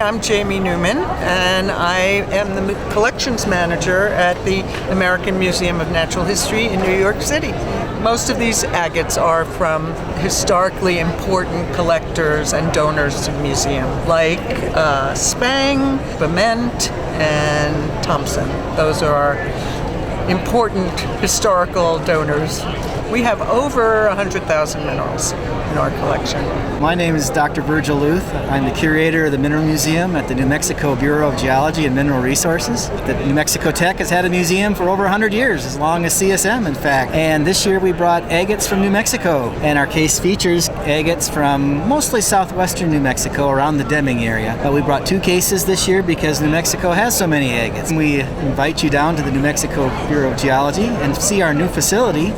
I'm Jamie Newman, and I am the collections manager at the American Museum of Natural History in New York City. Most of these agates are from historically important collectors and donors to the museum, like Spang, Bement, and Thompson. Those are our important historical donors. We have over 100,000 minerals in our collection. My name is Dr. Virgil Luth. I'm the curator of the Mineral Museum at the New Mexico Bureau of Geology and Mineral Resources. The New Mexico Tech has had a museum for over 100 years, as long as CSM, in fact. And this year we brought agates from New Mexico. And our case features agates from mostly southwestern New Mexico, around the Deming area. But we brought 2 cases this year because New Mexico has so many agates. We invite you down to the New Mexico Bureau of Geology and see our new facility,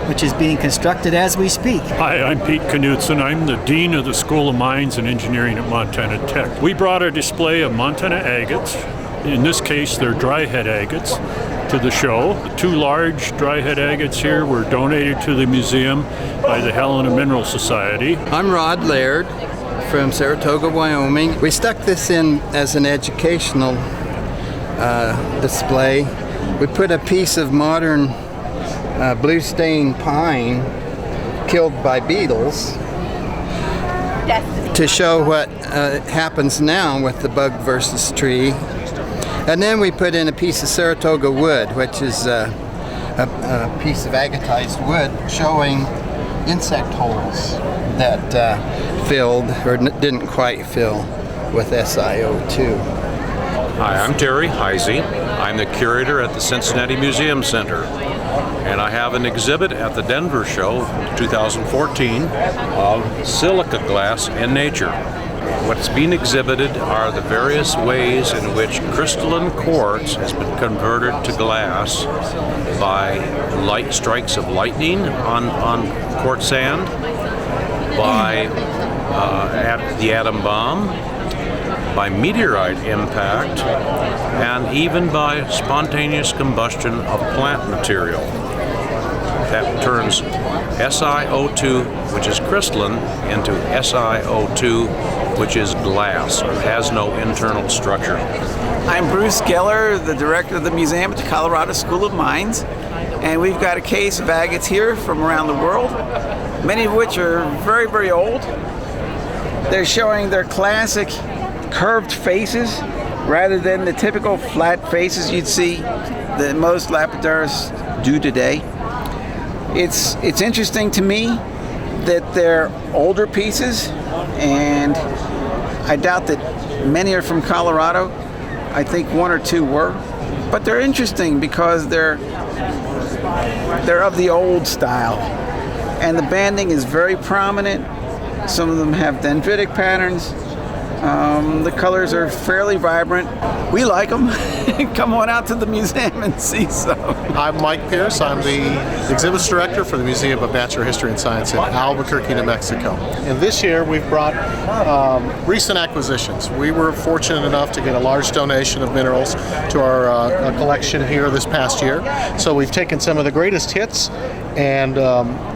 which is being constructed as we speak. Hi, I'm Pete Knudsen. I'm the Dean of the School of Mines and Engineering at Montana Tech. We brought a display of Montana agates, in this case they're dry head agates, to the show. The 2 large dry head agates here were donated to the museum by the Helena Mineral Society. I'm Rod Laird from Saratoga, Wyoming. We stuck this in as an educational display. We put a piece of modern blue stain pine killed by beetles to show what happens now with the bug versus tree. And then we put in a piece of Saratoga wood, which is a piece of agatized wood showing insect holes that filled or didn't quite fill with SiO2. Hi, I'm Terry Heisey. I'm the curator at the Cincinnati Museum Center. And I have an exhibit at the Denver show 2014 of silica glass in nature. What's being exhibited are the various ways in which crystalline quartz has been converted to glass by light strikes of lightning on quartz sand, by the atom bomb, by meteorite impact, and even by spontaneous combustion of plant material. That turns SiO2, which is crystalline, into SiO2, which is glass, or has no internal structure. I'm Bruce Geller, the director of the museum at the Colorado School of Mines, and we've got a case of agates here from around the world, many of which are very, very old. They're showing their classic curved faces rather than the typical flat faces you'd see that most lapidarists do today. It's interesting to me that they're older pieces, and I doubt that many are from Colorado. I think 1 or 2 were, but they're interesting because they're of the old style, and the banding is very prominent. Some of them have dendritic patterns. The colors are fairly vibrant. We like them. Come on out to the museum and see some. I'm Mike Pierce. I'm the exhibits director for the Museum of Natural History and Science in Albuquerque, New Mexico. And this year we've brought recent acquisitions. We were fortunate enough to get a large donation of minerals to our collection here this past year. So we've taken some of the greatest hits and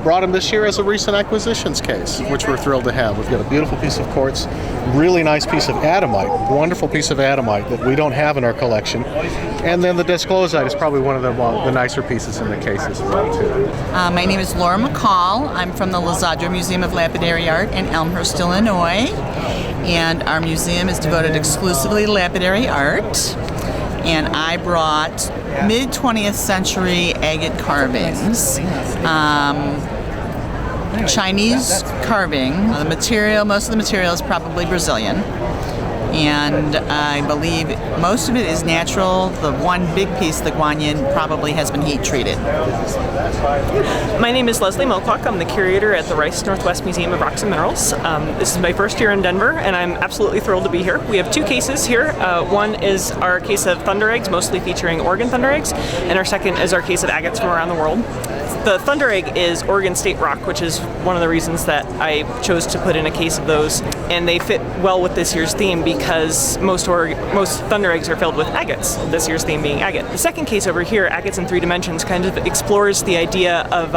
brought them this year as a recent acquisitions case, which we're thrilled to have. We've got a beautiful piece of quartz, really nice piece of adamite, wonderful piece of adamite that we don't have in our collection. And then the disclosite is probably one of the nicer pieces in the case as well, too. My name is Laura McCall. I'm from the Lazadra Museum of Lapidary Art in Elmhurst, Illinois. And our museum is devoted exclusively to lapidary art. And I brought mid-20th century agate carvings. Chinese carving. Most of the material is probably Brazilian. And I believe most of it is natural. The one big piece, the guanyin, probably has been heat treated. My name is Leslie Moquak. I'm the curator at the Rice Northwest Museum of Rocks and Minerals. This is my first year in Denver, and I'm absolutely thrilled to be here. We have 2 cases here. One is our case of thunder eggs, mostly featuring Oregon thunder eggs, and our second is our case of agates from around the world. The thunder egg is Oregon State rock, which is one of the reasons that I chose to put in a case of those, and they fit well with this year's theme because most thunder eggs are filled with agates, this year's theme being agate. The second case over here, Agates in 3 Dimensions, kind of explores the idea of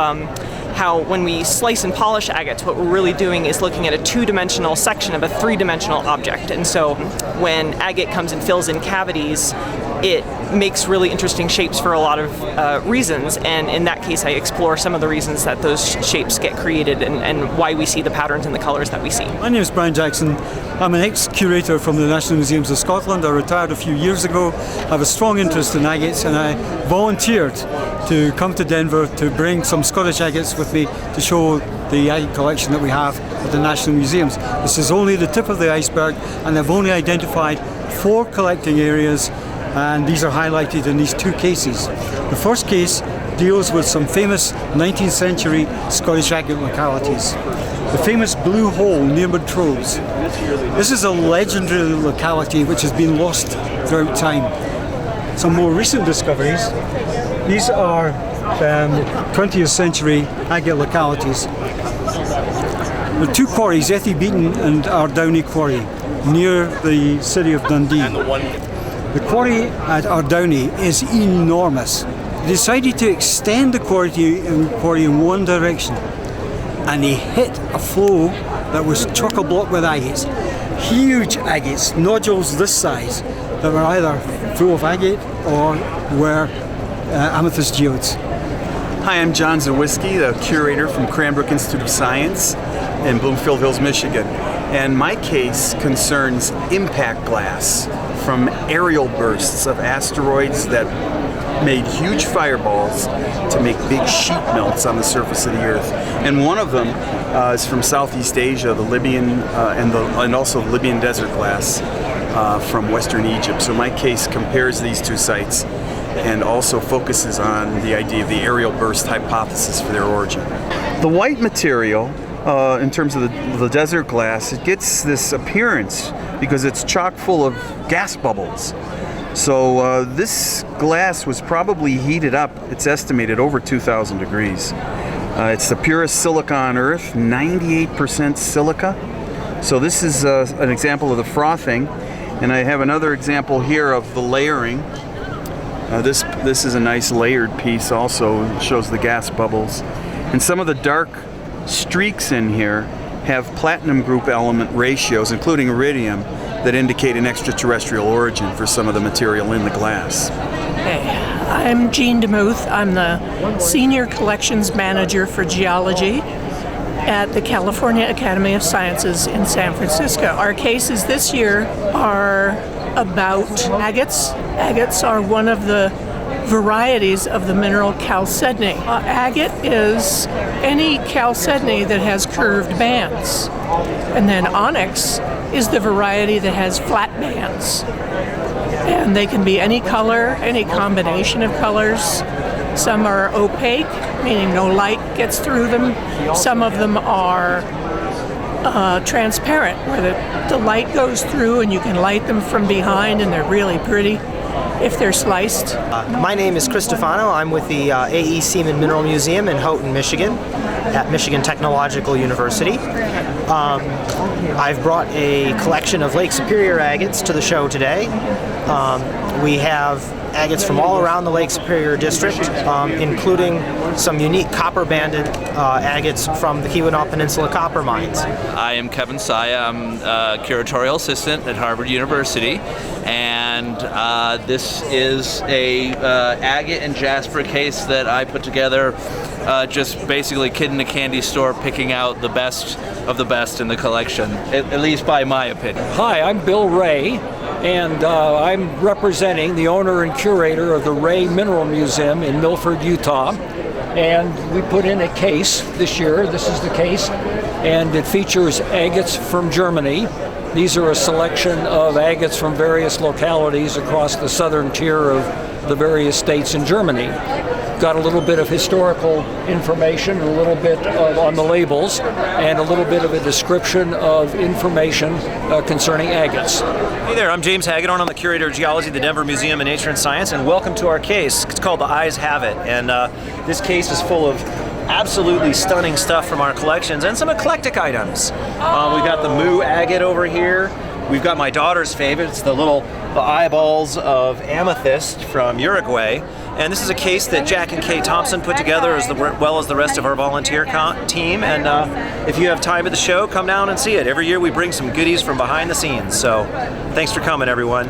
how when we slice and polish agates, what we're really doing is looking at a two-dimensional section of a three-dimensional object. And so when agate comes and fills in cavities, it makes really interesting shapes for a lot of reasons, and in that case I explore some of the reasons that those shapes get created and why we see the patterns and the colors that we see. My name is Brian Jackson. I'm an ex-curator from the National Museums of Scotland. I retired a few years ago. I have a strong interest in agates, and I volunteered to come to Denver to bring some Scottish agates with me to show the agate collection that we have at the National Museums. This is only the tip of the iceberg, and I've only identified 4 collecting areas, and these are highlighted in these 2 cases. The first case deals with some famous 19th century Scottish agate localities. The famous Blue Hole near Montrose. This is a legendary locality which has been lost throughout time. Some more recent discoveries. These are 20th century agate localities. There are 2 quarries, Ethy Beaton and Ardownie Quarry, near the city of Dundee. The quarry at Ardownie is enormous. They decided to extend the quarry in one direction, and they hit a flow that was chock-a-block with agates. Huge agates, nodules this size, that were either full of agate or were amethyst geodes. Hi, I'm John Zawiski, the curator from Cranbrook Institute of Science in Bloomfield Hills, Michigan. And my case concerns impact glass from aerial bursts of asteroids that made huge fireballs to make big sheet melts on the surface of the Earth. And one of them is from Southeast Asia, the Libyan and also Libyan desert glass from Western Egypt. So my case compares these 2 sites and also focuses on the idea of the aerial burst hypothesis for their origin. The white material, in terms of the desert glass, it gets this appearance because it's chock full of gas bubbles. So this glass was probably heated up, it's estimated, over 2,000 degrees. It's the purest silica on Earth, 98% silica. So this is an example of the frothing. And I have another example here of the layering. This is a nice layered piece also, it shows the gas bubbles. And some of the dark streaks in here have platinum group element ratios, including iridium, that indicate an extraterrestrial origin for some of the material in the glass. Hey, I'm Jean DeMuth. I'm the Senior Collections Manager for Geology at the California Academy of Sciences in San Francisco. Our cases this year are about agates. Agates are one of the varieties of the mineral chalcedony. Agate is any chalcedony that has curved bands. And then onyx is the variety that has flat bands. And they can be any color, any combination of colors. Some are opaque, meaning no light gets through them. Some of them are transparent, where the light goes through and you can light them from behind, and they're really pretty if they're sliced. My name is Chris Stefano. I'm with the A.E. Seaman Mineral Museum in Houghton, Michigan, at Michigan Technological University. I've brought a collection of Lake Superior agates to the show today. We have agates from all around the Lake Superior district, including some unique copper-banded agates from the Keweenaw Peninsula copper mines. I am Kevin Saya. I'm a curatorial assistant at Harvard University, and this is a agate and jasper case that I put together, just basically kid in a candy store picking out the best of the best in the collection, at least by my opinion. Hi, I'm Bill Ray, and I'm representing the owner and curator of the Ray Mineral Museum in Milford, Utah. And we put in a case this year. This is the case, and it features agates from Germany. These are a selection of agates from various localities across the southern tier of the various states in Germany. Got a little bit of historical information, a little bit on the labels, and a little bit of a description of information concerning agates. Hey there, I'm James Hagedorn. I'm the curator of geology at the Denver Museum of Nature and Science, and welcome to our case. It's called The Eyes Have It, and this case is full of absolutely stunning stuff from our collections and some eclectic items. We've got the Moo agate over here. We've got my daughter's favorite. It's the eyeballs of amethyst from Uruguay. And this is a case that Jack and Kay Thompson put together as well as the rest of our volunteer team. And if you have time at the show, come down and see it. Every year we bring some goodies from behind the scenes. So thanks for coming, everyone.